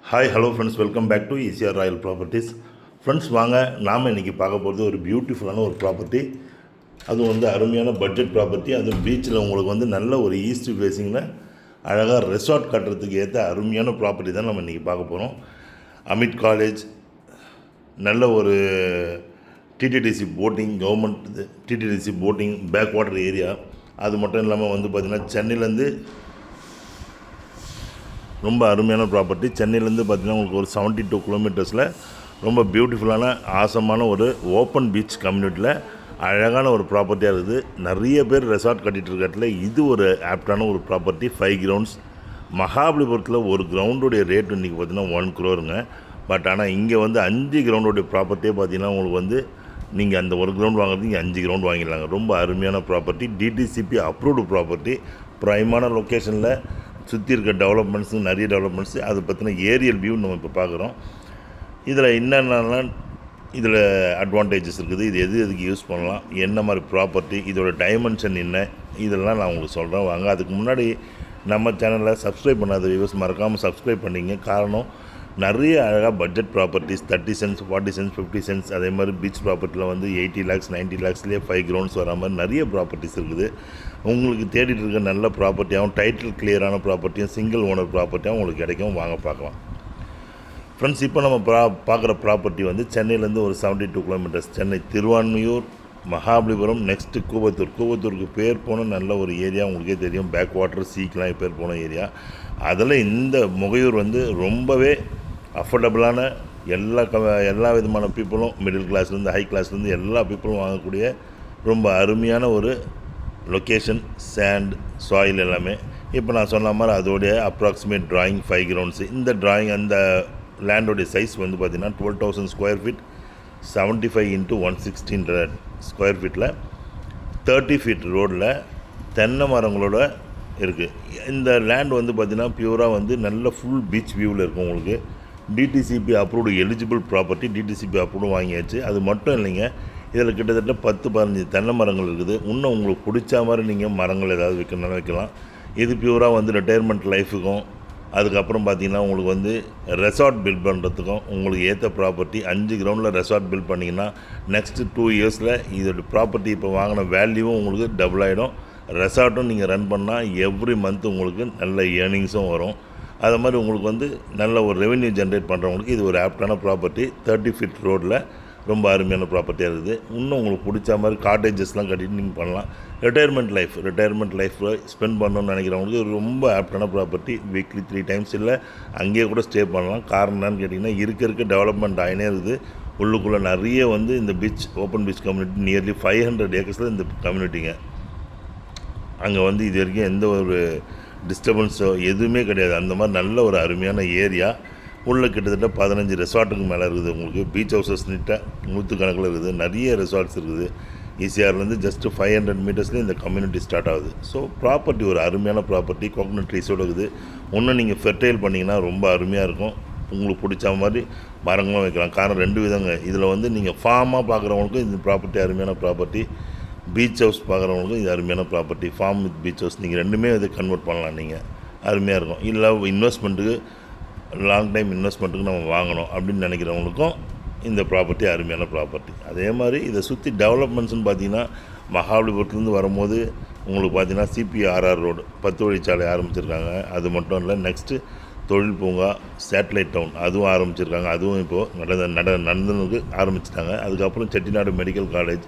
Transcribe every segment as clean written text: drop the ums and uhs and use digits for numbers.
Hi hello friends, welcome back to ECR Royal properties. Friends வாங்க, நாம் இன்றைக்கி பார்க்க போகிறது ஒரு பியூட்டிஃபுல்லான ஒரு ப்ராப்பர்ட்டி. அதுவும் வந்து அருமையான பட்ஜெட் ப்ராப்பர்ட்டி. அதுவும் பீச்சில் உங்களுக்கு வந்து நல்ல ஒரு ஈஸ்ட் ஃபேஸிங்கில் அழகாக ரெசார்ட் கட்டுறதுக்கு ஏற்ற அருமையான ப்ராப்பர்ட்டி தான் நம்ம இன்றைக்கி பார்க்க போகிறோம். அமிட் காலேஜ், நல்ல ஒரு TTDC boating, government TTDC boating, back water area. அது மட்டும் இல்லாமல் வந்து பார்த்திங்கன்னா சென்னையிலேருந்து ரொம்ப அருமையான ப்ராப்பர்ட்டி. சென்னையிலேருந்து பார்த்திங்கன்னா உங்களுக்கு ஒரு 72 கிலோமீட்டர்ஸில் ரொம்ப பியூட்டிஃபுல்லான ஆசமான ஒரு ஓப்பன் பீச் கம்யூனிட்டியில் அழகான ஒரு ப்ராப்பர்ட்டியாக இருக்குது. நிறைய பேர் ரெசார்ட் கட்டிகிட்டு இருக்கிறதுல இது ஒரு ஆப்டான ஒரு ப்ராப்பர்ட்டி. 5 கிரவுண்ட்ஸ். மகாபலிபுரத்தில் ஒரு கிரவுண்டுடைய ரேட் இன்றைக்கி பார்த்திங்கன்னா 1 crore. பட் ஆனால் இங்கே வந்து 5 கிரவுண்டுடைய ப்ராப்பர்ட்டியே பார்த்திங்கன்னா உங்களுக்கு வந்து நீங்கள் அந்த ஒரு கிரவுண்ட் வாங்குறது இங்கே 5 கிரவுண்ட் வாங்கிடலாங்க. ரொம்ப அருமையான ப்ராப்பர்ட்டி. DTCP approved property. ப்ரைமான லொக்கேஷனில் சுற்றி இருக்க டெவலப்மெண்ட்ஸு, நிறைய டெவலப்மெண்ட்ஸு, அதை பற்றின ஏரியல் வியூ நம்ம இப்போ பார்க்குறோம். இதில் என்னென்னலாம் இதில் அட்வான்டேஜஸ் இருக்குது, இது எதுக்கு யூஸ் பண்ணலாம், என்ன மாதிரி ப்ராப்பர்ட்டி, இதோட டைமென்ஷன் என்ன, இதெல்லாம் நான் உங்களுக்கு சொல்கிறேன் வாங்க. அதுக்கு முன்னாடி நம்ம சேனலில் சப்ஸ்கிரைப் பண்ணாத வியூவர்ஸ் மறக்காமல் சப்ஸ்கிரைப் பண்ணிங்க. காரணம், நிறைய அழகாக budget properties 30 cents, 40 cents, 50 cents, அதே மாதிரி பீச் ப்ராப்பர்ட்டியில் வந்து 80 lakhs, 90 lakhsலேயே 5 கிரவுண்ட்ஸ் வர மாதிரி நிறைய ப்ராப்பர்ட்டிஸ் இருக்குது. உங்களுக்கு தேடிட்டு இருக்க நல்ல ப்ராப்பர்ட்டியாகவும், டைட்டில் கிளியரான ப்ராப்பர்ட்டியும், சிங்கிள் ஓனர் ப்ராப்பர்ட்டியாகவும் உங்களுக்கு கிடைக்கும். வாங்க பார்க்கலாம். ஃப்ரெண்ட்ஸ், இப்போ நம்ம பார்க்குற ப்ராப்பர்ட்டி வந்து சென்னையிலேருந்து ஒரு 72 கிலோமீட்டர்ஸ். சென்னை திருவான்மியூர், மகாபலிபுரம், நெக்ஸ்ட்டு கூவத்தூர். கூவத்தூருக்கு பேர் போன நல்ல ஒரு ஏரியா, உங்களுக்கே தெரியும். பேக் வாட்டர் சீக்கெலாம் பேர் போன ஏரியா. அதில் இந்த முகையூர் வந்து ரொம்பவே அஃபோர்டபுளான எல்லா விதமான பீப்புளும், மிடில் கிளாஸ்லேருந்து ஹை கிளாஸ்லேருந்து எல்லா பீப்புளும் வாங்கக்கூடிய ரொம்ப அருமையான ஒரு லொக்கேஷன். சேண்ட், சாயில் எல்லாமே. இப்போ நான் சொன்ன மாதிரி அதோடைய அப்ராக்சிமேட் ட்ராயிங் 5 கிரவுண்ட்ஸு. இந்த ட்ராயிங் அந்த லேண்டோடைய சைஸ் வந்து பார்த்திங்கன்னா 12,000 ஸ்கொயர் ஃபீட், 75 into 116 ஸ்கொயர் ஃபீட்டில் 30 feet ரோடில் தென்னை மரங்களோட இருக்குது. இந்த லேண்ட் வந்து பார்த்திங்கன்னா பியூராக வந்து நல்ல ஃபுல் பீச் வியூவில் இருக்கும். உங்களுக்கு DTCP approved eligible property. DTCP approved வாங்கியாச்சு. அது மட்டும் இல்லைங்க, இதில் கிட்டத்தட்ட 10-15 தென்னை மரங்கள் இருக்குது. இன்னும் உங்களுக்கு பிடிச்ச மாதிரி நீங்கள் மரங்கள் ஏதாவது வைக்கணும்னாலும் வைக்கலாம். இது பியூராக வந்து ரிட்டையர்மெண்ட் லைஃபுக்கும், அதுக்கப்புறம் பார்த்திங்கன்னா உங்களுக்கு வந்து ரெசார்ட் பில்ட் பண்ணுறதுக்கும் உங்களுக்கு ஏற்ற ப்ராப்பர்ட்டி. 5 கிரவுண்டில் ரெசார்ட் பில்ட் பண்ணிங்கன்னா நெக்ஸ்ட்டு 2 yearsல் இதோட ப்ராப்பர்ட்டி இப்போ வாங்கின வேல்யூவும் உங்களுக்கு டபுள் ஆகிடும். ரெசார்ட்டும் நீங்கள் ரன் பண்ணால் எவ்ரி மந்த் உங்களுக்கு நல்ல ஏர்னிங்ஸும் வரும். அது மாதிரி உங்களுக்கு வந்து நல்ல ஒரு ரெவென்யூ ஜென்ரேட் பண்ணுறவங்களுக்கு இது ஒரு ஆப்டான ப்ராப்பர்ட்டி. 30 feet ரோடில் ரொம்ப அருமையான ப்ராப்பர்ட்டியாக இருக்குது. இன்னும் உங்களுக்கு பிடிச்ச மாதிரி காட்டேஜஸ்லாம் கட்டிட்டு நீங்கள் பண்ணலாம். ரிட்டையர்மெண்ட் லைஃப் ஸ்பெண்ட் பண்ணணும்னு நினைக்கிறவங்களுக்கு ரொம்ப ஆப்டான ப்ராப்பர்ட்டி. வீக்லி 3 times இல்லை அங்கேயே கூட ஸ்டே பண்ணலாம். காரணம் என்னன்னு கேட்டிங்கன்னா, இருக்க டெவலப்மெண்ட் ஆகினே இருக்குது. உள்ளுக்குள்ளே நிறைய வந்து இந்த beach, open beach community nearly 500 acres இந்த கம்யூனிட்டிங்க. அங்கே வந்து இது வரைக்கும் எந்த ஒரு டிஸ்டர்பன்ஸோ எதுவுமே கிடையாது. அந்த மாதிரி நல்ல ஒரு அருமையான ஏரியா. உள்ள கிட்டத்தட்ட 15 ரெசார்ட்டுக்கு மேலே இருக்குது. உங்களுக்கு பீச் ஹவுசஸ் நீட்டாக 100 கணக்கில் இருக்குது. நிறைய ரெசார்ட்ஸ் இருக்குது. ஈசிஆர்லேருந்து ஜஸ்ட்டு 500 மீட்டர்ஸ்லேயே இந்த கம்யூனிட்டி ஸ்டார்ட் ஆகுது. ஸோ ப்ராப்பர்ட்டி ஒரு அருமையான ப்ராப்பர்ட்டி. கோகனட் ட்ரீஸோடு இருக்குது. இன்னும் நீங்கள் ஃபெர்டைல் பண்ணிங்கன்னா ரொம்ப அருமையாக இருக்கும். உங்களுக்கு பிடிச்ச மாதிரி மரங்களும் வைக்கலாம். காரணம் 2 விதங்க. இதில் வந்து நீங்கள் ஃபார்மாக பார்க்குறவங்களுக்கும் இந்த ப்ராப்பர்ட்டி அருமையான ப்ராப்பர்ட்டி. பீச் ஹவுஸ் பார்க்குறவங்களுக்கும் இது அருமையான property. Farm with beach house நீங்கள் ரெண்டுமே இதை கன்வெர்ட் பண்ணலாம். நீங்கள் அருமையாக இருக்கும். இல்லை இன்வெஸ்ட்மெண்ட்டுக்கு, லாங் டைம் இன்வெஸ்ட்மெண்ட்டுக்கு நம்ம வாங்கணும் அப்படின்னு நினைக்கிறவங்களுக்கும் இந்த ப்ராப்பர்ட்டி அருமையான ப்ராப்பர்ட்டி. அதே மாதிரி இதை சுற்றி டெவலப்மெண்ட்ஸ்னு பார்த்தீங்கன்னா, மகாபலிபுரத்துலேருந்து வரும்போது உங்களுக்கு பார்த்தீங்கன்னா சிபிஆர்ஆர் ரோடு 10 வழிச்சாலை ஆரம்பிச்சிருக்காங்க. அது மட்டும் இல்லை, நெக்ஸ்ட்டு தொழில் பூங்கா, சேட்டலைட் டவுன் அதுவும் ஆரம்பிச்சிருக்காங்க. அதுவும் இப்போது நடந்துனுக்கு ஆரம்பிச்சிட்டாங்க. அதுக்கப்புறம் Chettinad medical college,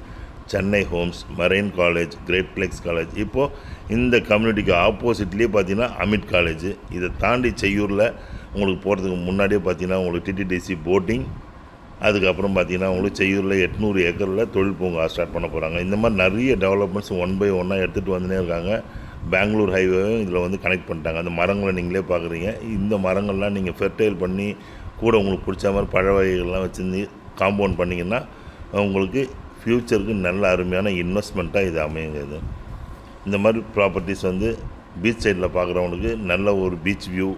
Chennai homes, marine college, great flex college. இப்போது இந்த கம்யூனிட்டிக்கு ஆப்போசிட்லேயே பார்த்தீங்கன்னா அமிட் காலேஜ். இதை தாண்டி செய்யூரில் உங்களுக்கு போகிறதுக்கு முன்னாடியே பார்த்தீங்கன்னா உங்களுக்கு டிடிடிசி போட்டிங், அதுக்கப்புறம் பார்த்தீங்கன்னா உங்களுக்கு செய்யூரில் 800 acre தொழில் பூங்கா ஸ்டார்ட் பண்ண போகிறாங்க. இந்த மாதிரி நிறைய டெவலப்மெண்ட்ஸ் 1 by 1 எடுத்துகிட்டு வந்துனே இருக்காங்க. பெங்களூர் ஹைவேவும் இதில் வந்து கனெக்ட் பண்ணிட்டாங்க. அந்த மரங்களை நீங்களே பார்க்குறீங்க. இந்த மரங்கள்லாம் நீங்கள் ஃபெர்டைல் பண்ணி கூட உங்களுக்கு பிடிச்ச மாதிரி பழ வகைகள்லாம் வச்சுருந்து காம்பவுண்ட் பண்ணிங்கன்னா உங்களுக்கு ஃப்யூச்சருக்கு நல்ல அருமையான இன்வெஸ்ட்மெண்ட்டாக இது அமையுங்க. இது இந்த மாதிரி ப்ராப்பர்ட்டிஸ் வந்து பீச் சைடில் பார்க்குறவங்களுக்கு நல்ல ஒரு பீச் வியூ,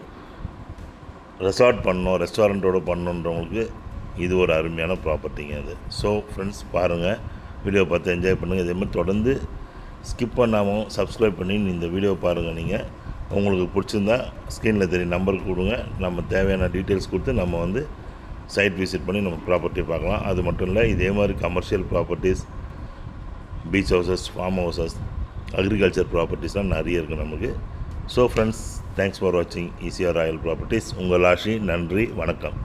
ரெசார்ட் பண்ணணும், ரெஸ்டாரண்ட்டோடு பண்ணணுன்றவங்களுக்கு இது ஒரு அருமையான ப்ராப்பர்ட்டிங்க அது. ஸோ ஃப்ரெண்ட்ஸ், பாருங்கள், வீடியோ பார்த்து என்ஜாய் பண்ணுங்கள். இதேமாதிரி தொடர்ந்து ஸ்கிப் பண்ணாமல் சப்ஸ்கிரைப் பண்ணி இந்த வீடியோ பாருங்கள். நீங்கள் உங்களுக்கு பிடிச்சிருந்தா ஸ்க்ரீனில் தெரிய நம்பருக்கு கொடுங்க. நம்ம தேவையான டீட்டெயில்ஸ் கொடுத்து நம்ம வந்து சைட் விசிட் பண்ணி நம்ம ப்ராப்பர்ட்டி பார்க்கலாம். அது மட்டும் இல்லை, இதே மாதிரி commercial properties, beach houses, farm houses, agriculture ப்ராப்பர்ட்டிஸ்லாம் நிறைய இருக்குது நமக்கு. ஸோ ஃப்ரெண்ட்ஸ், தேங்க்ஸ் ஃபார் வாட்சிங் ஈசிஆர் ராயல் ப்ராப்பர்ட்டிஸ். உங்கள் ஆஷி. நன்றி, வணக்கம்.